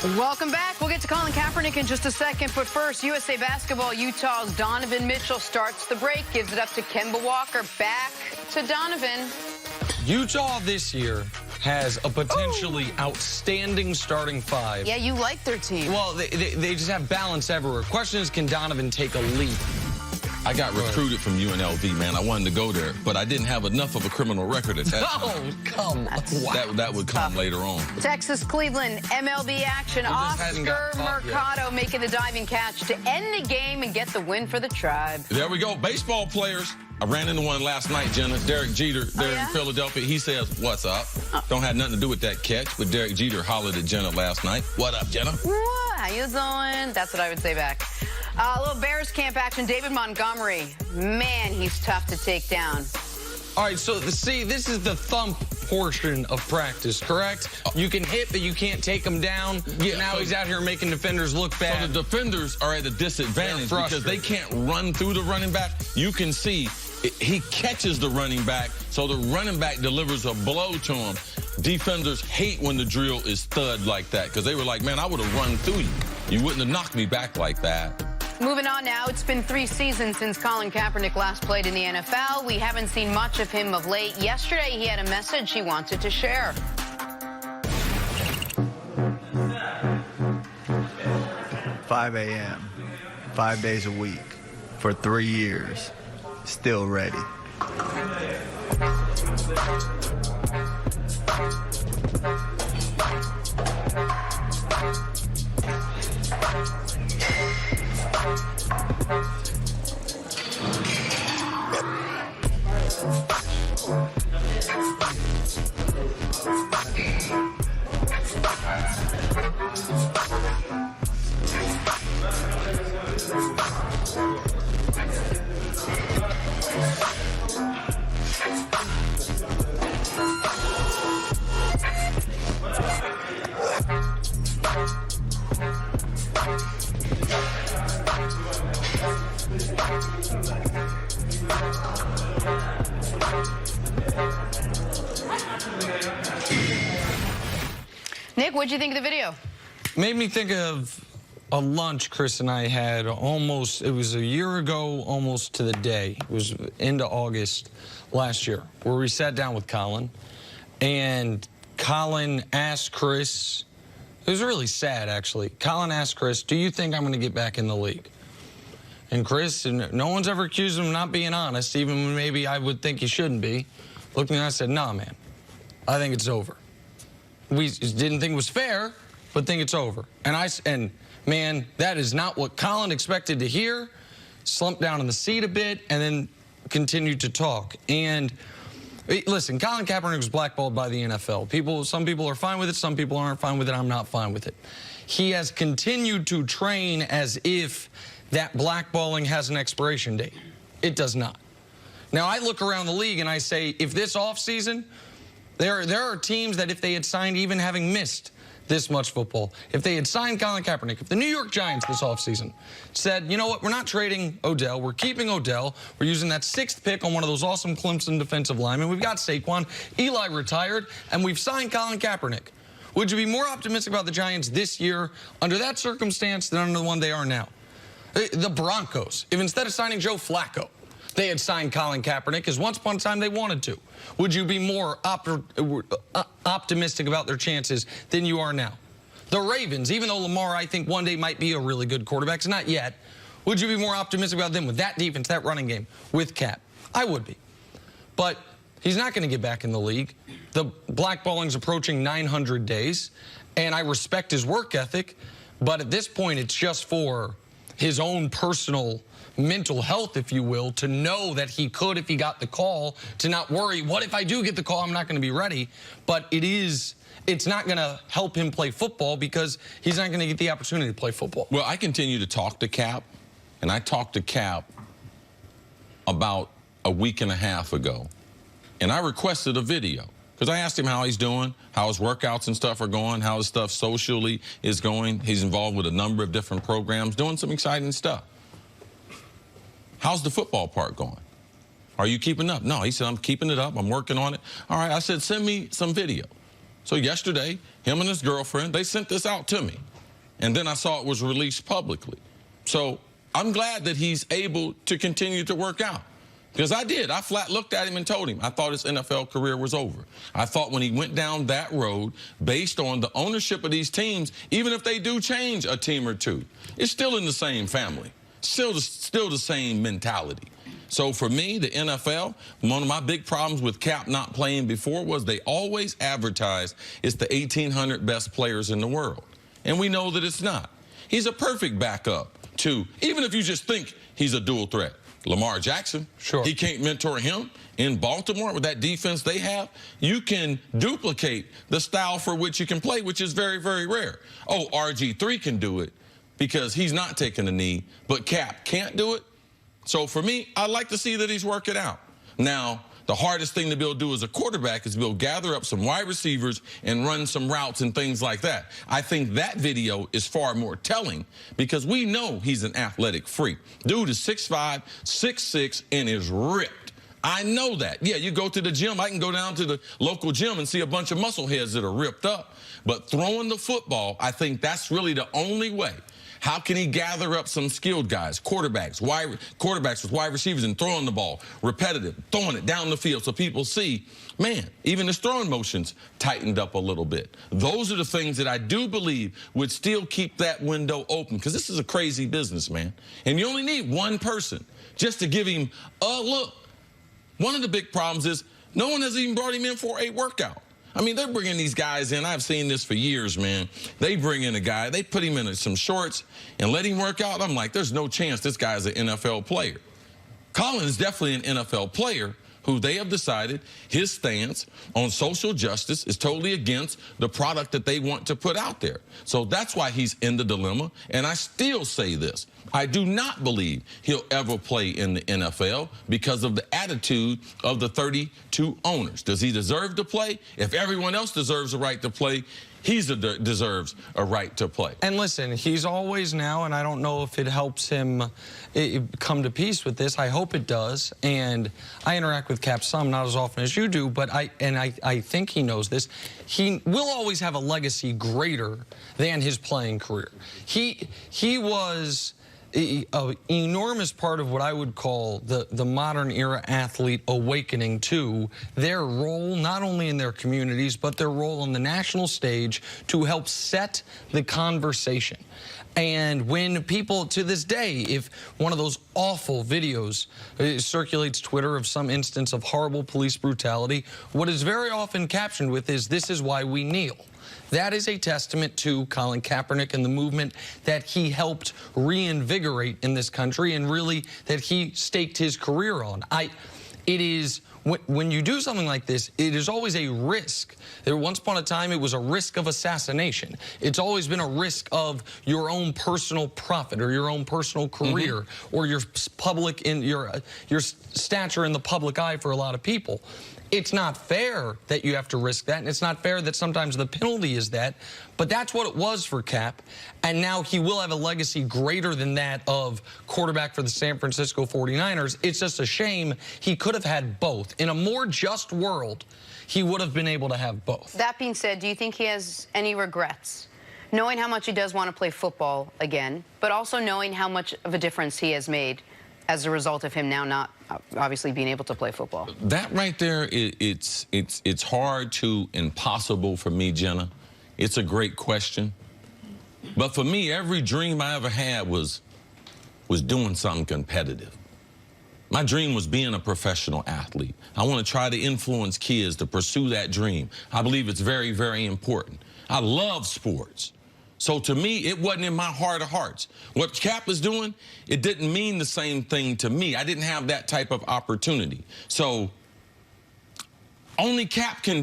Welcome back. We'll get to Colin Kaepernick in just a second. But first, USA Basketball, Utah's Donovan Mitchell starts the break, gives it up to Kemba Walker. Back to Donovan. Utah this year has a potentially outstanding starting five. Yeah, you like their team. Well, they just have balance everywhere. Question is, can Donovan take a leap? I got recruited from UNLV, man. I wanted to go there, but I didn't have enough of a criminal record at that time. Oh, come on. That would come later on. Texas, Cleveland, MLB action. Oscar Mercado making the diving catch to end the game and get the win for the Tribe. There we go. Baseball players. I ran into one last night, Jenna. Derek Jeter, there in Philadelphia. He says, "What's up?" Don't have nothing to do with that catch, but Derek Jeter hollered at Jenna last night. "What up, Jenna?" What? How you doing? That's what I would say back. A little Bears camp action. David Montgomery. Man, he's tough to take down. All right, so see, this is the thump portion of practice, correct? You can hit, but you can't take him down. Yeah, now he's out here making defenders look bad. So the defenders are at a disadvantage because they can't run through the running back. You can see he catches the running back, so the running back delivers a blow to him. Defenders hate when the drill is thud like that because they were like, man, I would have run through you. You wouldn't have knocked me back like that. Moving on now, it's been 3 seasons since Colin Kaepernick last played in the NFL. We haven't seen much of him of late. Yesterday, he had a message he wanted to share. 5 a.m., 5 days a week, for 3 years, still ready. Nick, what'd you think of the video? Made me think of a lunch Chris and I had almost, it was a year ago, almost to the day. It was into August last year, where we sat down with Colin, and Colin asked Chris, it was really sad, actually. Colin asked Chris, do you think I'm going to get back in the league? And Chris, and no one's ever accused him of not being honest, even when maybe I would think he shouldn't be, looked at me and I said, nah, man, I think it's over. We didn't think it was fair, but think it's over. And man, that is not what Colin expected to hear. Slumped down in the seat a bit and then continued to talk. And listen, Colin Kaepernick was blackballed by the NFL. Some people are fine with it, some people aren't fine with it. I'm not fine with it. He has continued to train as if that blackballing has an expiration date. It does not. Now, I look around the league and I say, if this offseason, there are teams that if they had signed, even having missed this much football, if they had signed Colin Kaepernick, if the New York Giants this offseason said, you know what, we're not trading Odell, we're keeping Odell, we're using that 6th pick on one of those awesome Clemson defensive linemen, we've got Saquon, Eli retired, and we've signed Colin Kaepernick. Would you be more optimistic about the Giants this year under that circumstance than under the one they are now? The Broncos, if instead of signing Joe Flacco, they had signed Colin Kaepernick, because once upon a time they wanted to. Would you be more optimistic about their chances than you are now? The Ravens, even though Lamar, I think, one day might be a really good quarterback, it's not yet, would you be more optimistic about them with that defense, that running game, with Cap? I would be. But he's not going to get back in the league. The blackballing's approaching 900 days, and I respect his work ethic, but at this point it's just for his own personal mental health, if you will, to know that he could, if he got the call, to not worry, what if I do get the call, I'm not going to be ready. But it's not going to help him play football because he's not going to get the opportunity to play football. Well, I continue to talk to Cap, and I talked to Cap about a week and a half ago, and I requested a video because I asked him how he's doing, how his workouts and stuff are going, how his stuff socially is going. He's involved with a number of different programs, doing some exciting stuff. How's the football part going? Are you keeping up? No, he said, I'm keeping it up. I'm working on it. All right, I said, send me some video. So yesterday, him and his girlfriend, they sent this out to me. And then I saw it was released publicly. So I'm glad that he's able to continue to work out. Because I did. I flat looked at him and told him I thought his NFL career was over. I thought when he went down that road, based on the ownership of these teams, even if they do change a team or two, it's still in the same family, still the same mentality. So for me, the NFL, one of my big problems with Cap not playing before was they always advertised it's the 1,800 best players in the world. And we know that it's not. He's a perfect backup to, even if you just think he's a dual threat. Lamar Jackson, sure. He can't mentor him in Baltimore with that defense they have. You can duplicate the style for which you can play, which is very, very rare. Oh, RG3 can do it because he's not taking a knee, but Cap can't do it. So for me, I like to see that he's working out. Now, the hardest thing to be able to do as a quarterback is to be able to gather up some wide receivers and run some routes and things like that. I think that video is far more telling because we know he's an athletic freak. Dude is 6'5", 6'6", and is ripped. I know that. Yeah, you go to the gym. I can go down to the local gym and see a bunch of muscle heads that are ripped up. But throwing the football, I think that's really the only way. How can he gather up some skilled guys, quarterbacks with wide receivers and throwing the ball, repetitive, throwing it down the field so people see, man, even his throwing motions tightened up a little bit. Those are the things that I do believe would still keep that window open because this is a crazy business, man. And you only need one person just to give him a look. One of the big problems is no one has even brought him in for a workout. I mean, they're bringing these guys in. I've seen this for years, man. They bring in a guy. They put him in some shorts and let him work out. I'm like, there's no chance this guy's an NFL player. Colin is definitely an NFL player who they have decided his stance on social justice is totally against the product that they want to put out there. So that's why he's in the dilemma. And I still say this. I do not believe he'll ever play in the NFL because of the attitude of the 32 owners. Does he deserve to play? If everyone else deserves a right to play, he deserves a right to play. And listen, he's always now, and I don't know if it helps him come to peace with this. I hope it does. And I interact with Cap some, not as often as you do, but I think he knows this. He will always have a legacy greater than his playing career. He was an enormous part of what I would call the modern era athlete awakening to their role, not only in their communities, but their role on the national stage to help set the conversation. And when people, to this day, if one of those awful videos circulates Twitter of some instance of horrible police brutality, what is very often captioned with is, "This is why we kneel." That is a testament to Colin Kaepernick and the movement that he helped reinvigorate in this country and really that he staked his career on. It is, when you do something like this, it is always a risk. Once upon a time, it was a risk of assassination. It's always been a risk of your own personal profit or your own personal career or your public in your stature in the public eye for a lot of people. It's not fair that you have to risk that, and it's not fair that sometimes the penalty is that, but that's what it was for Cap, and now he will have a legacy greater than that of quarterback for the San Francisco 49ers. It's just a shame he could have had both. In a more just world, he would have been able to have both. That being said, do you think he has any regrets? Knowing how much he does want to play football again, but also knowing how much of a difference he has made as a result of him now not obviously being able to play football. That right there, it's hard to impossible for me, Jenna. It's a great question. But for me, every dream I ever had was doing something competitive. My dream was being a professional athlete. I want to try to influence kids to pursue that dream. I believe it's very, very important. I love sports. So to me, it wasn't in my heart of hearts. What Cap is doing, it didn't mean the same thing to me. I didn't have that type of opportunity. So only Cap can